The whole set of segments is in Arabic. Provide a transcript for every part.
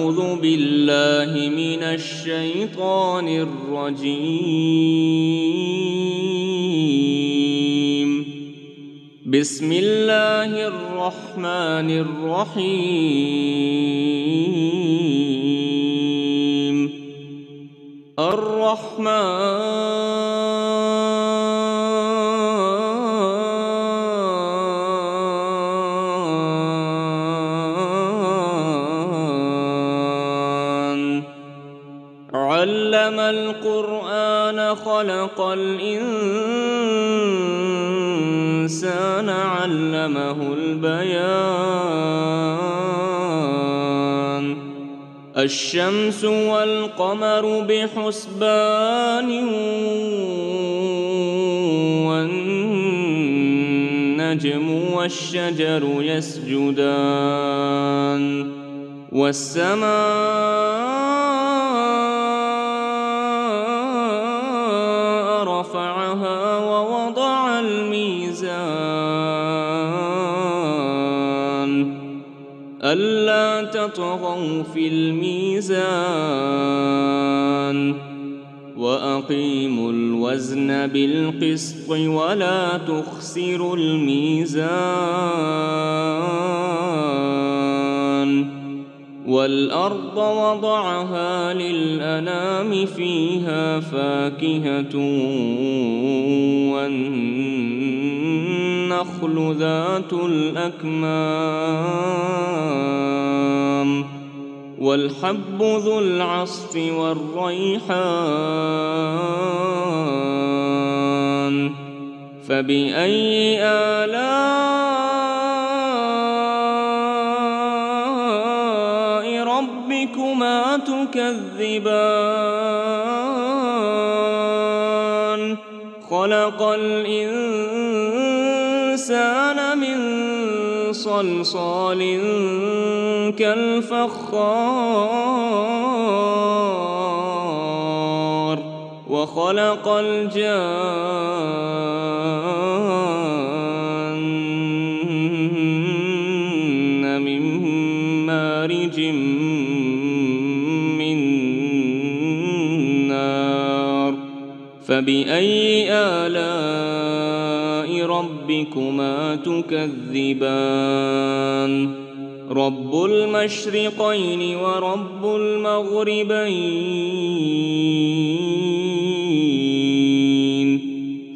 أعوذ بالله من الشيطان الرجيم. بسم الله الرحمن الرحيم. علم القرآن خلق الإنسان علمه البيان. الشمس والقمر بحسبان والنجم والشجر يسجدان والسماء رفعها ووضع الميزان ألا تطغوا في الميزان وأقيموا الوزن بالقسط ولا تخسروا الميزان. والأرض وضعها للأنام فيها فاكهة والنخل ذات الأكمام والحب ذو العصف والريحان. فبأي آلاء ربكما تكذبان؟ خلق الإنسان من صلصال كالفخار وخلق الجان من مارج من نار. فبأي آلاء ربكما تكذبان؟ رب المشرقين ورب المغربين.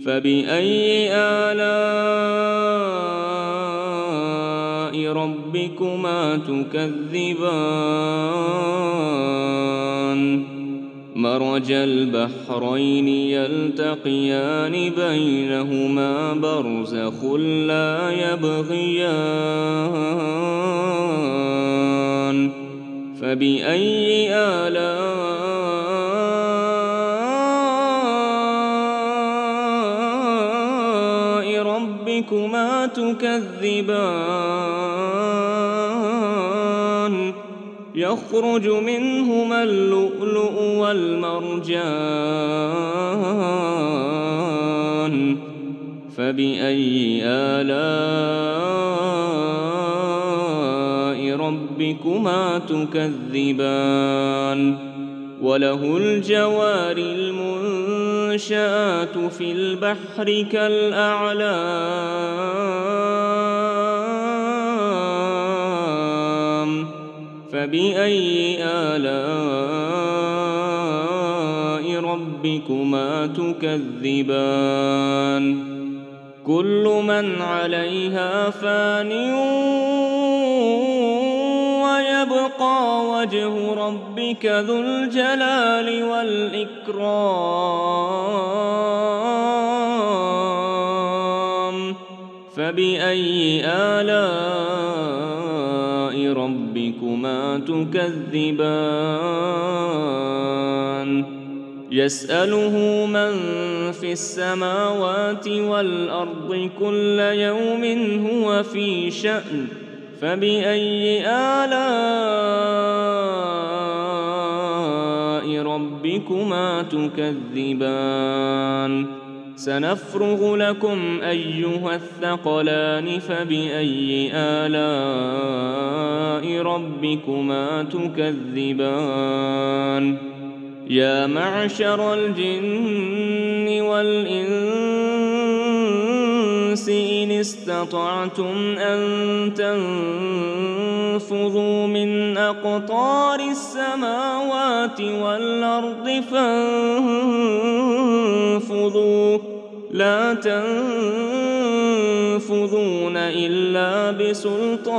فبأي آلاء ربكما تكذبان؟ مرج البحرين يلتقيان بينهما برزخ لا يبغيان. فبأي آلاء ربكما تكذبان؟ يخرج منهما اللؤلؤ والمرجان. فبأي آلاء ربكما تكذبان؟ وله الجوار المنشآت في البحر كالأعلام. فبأي آلاء ربكما تكذبان؟ كل من عليها فان ويبقى وجه ربك ذو الجلال والإكرام. فبأي آلاء ربكما تكذبان؟ يسأله من في السماوات والأرض كل يوم هو في شأن. فبأي آلاء ربكما تكذبان؟ سنفرغ لكم أيها الثقلان فبأي آلاء ربكما تكذبان يا معشر الجن والإنس إن استطعتم أن تنفذوا من أقطار السماوات والأرض فانفذوا لا تنفذون إلا بسلطان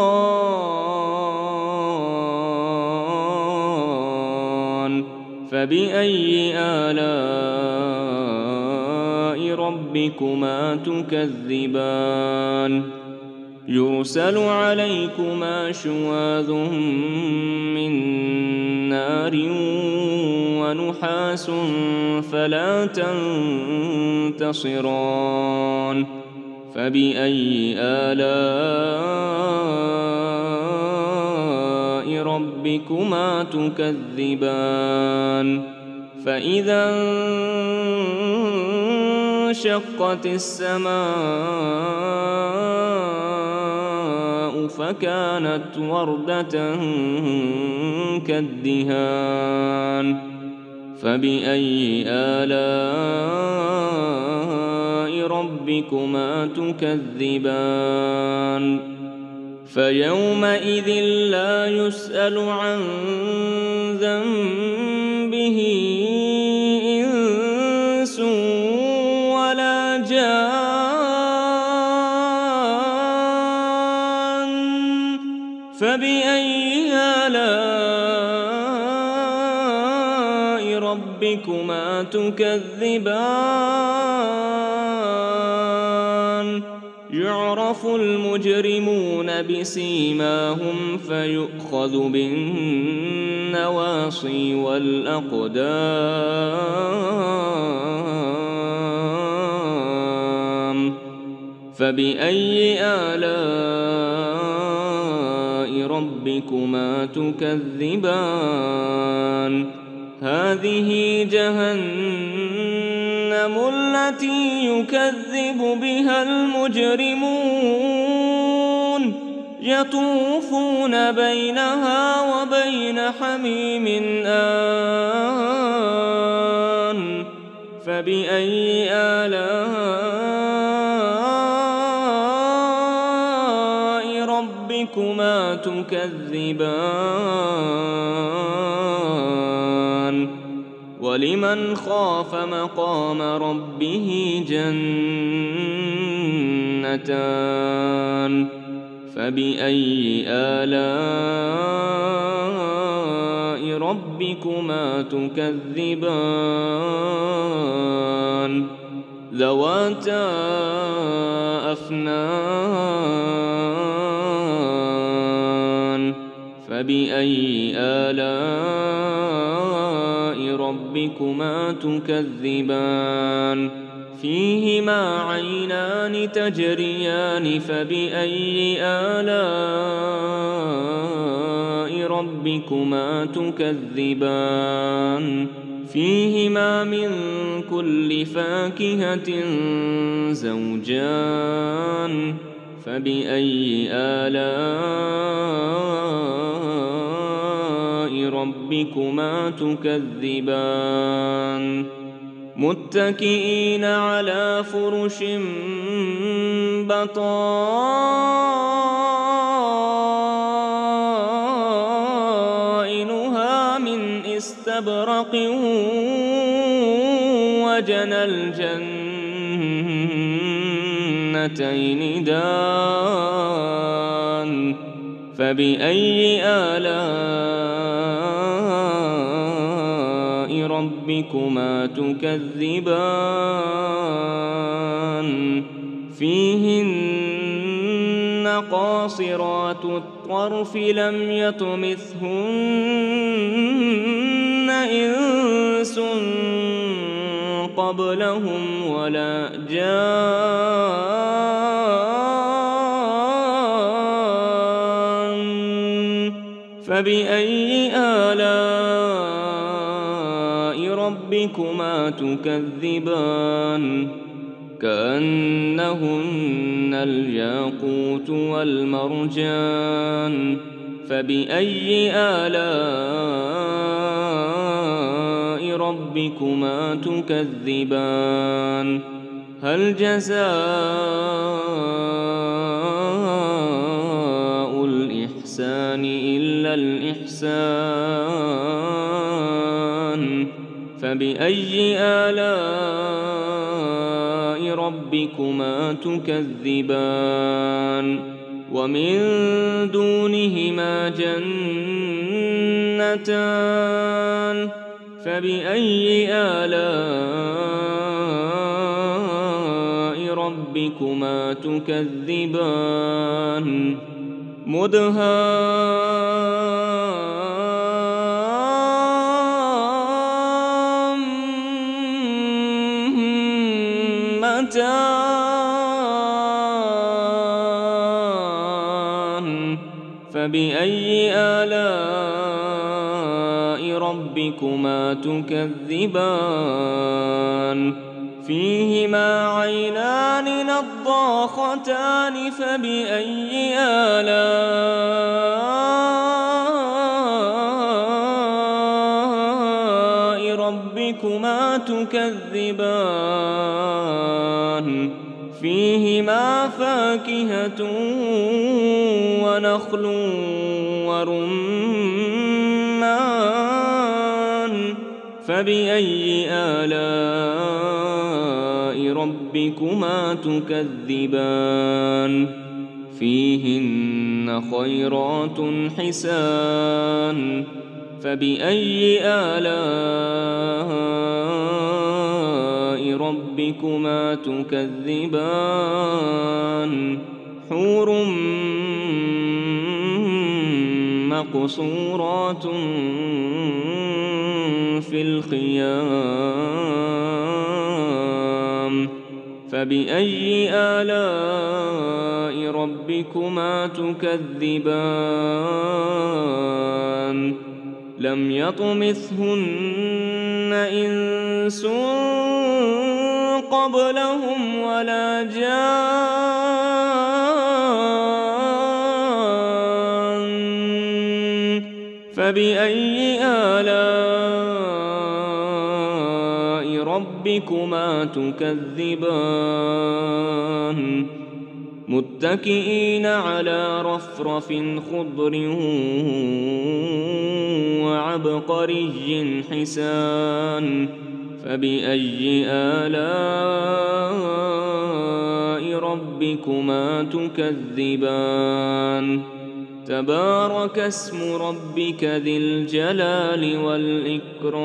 فبأي آلاء ربكما تكذبان يرسل عليكما شواظ من نار ونحاس فلا تنتصران فبأي آلاء ربكما تكذبان فإذا انشقت السماء فكانت وردة كالدهان فبأي آلاء ربكما تكذبان فيومئذ لا يسأل عن ذنبه إنس ولا جان فبأي آلاء ربكما تكذبان يعرف المجرمون بسيماهم فيؤخذ بالنواصي والأقدام فبأي آلاء ربكما تكذبان هذه جهنم التي يكذب بها المجرمون يطوفون بينها وبين حميم آن فبأي آلاء ربكما تكذبان ولمن خاف مقام ربه جنتان فبأي آلاء ربكما تكذبان ذواتا أفنان فبأي آلاء ربكما تكذبان فيهما عينان تجريان فبأي آلاء ربكما تكذبان فيهما من كل فاكهة زوجان فبأي آلاء ربكما تكذبان متكئين على فرش بطائنها من استبرق وجنى الجنتين دان فبأي آلاء ربكما تكذبان فيهن قاصرات الطرف لم يطمثهن إنس قبلهم ولا جان فبأي آلاء ربكما تكذبان كأنهن الياقوت والمرجان فبأي آلاء ربكما تكذبان هل جزاء الإحسان إلا الإحسان فبأي آلاء ربكما تكذبان ومن دونهما جنتان فبأي آلاء ربكما تكذبان مدهامتان فبأي آلاء ربكما تكذبان فيهما عينان نضاختان فبأي آلاء ربكما تكذبان فيهما فاكهة ونخل ورمان فبأي آلاء ربكما تكذبان فيهن خيرات حسان فبأي آلاء ربكما تكذبان حور مقصورات في الخيام فبأي آلاء ربكما تكذبان لم يطمثهن إنس قبلهم ولا جان فبأي آلاء ربكما تكذبان متكئين على رفرف خضر وعبقري حسان فبأي آلاء ربكما تكذبان تبارك اسم ربك ذي الجلال والإكرام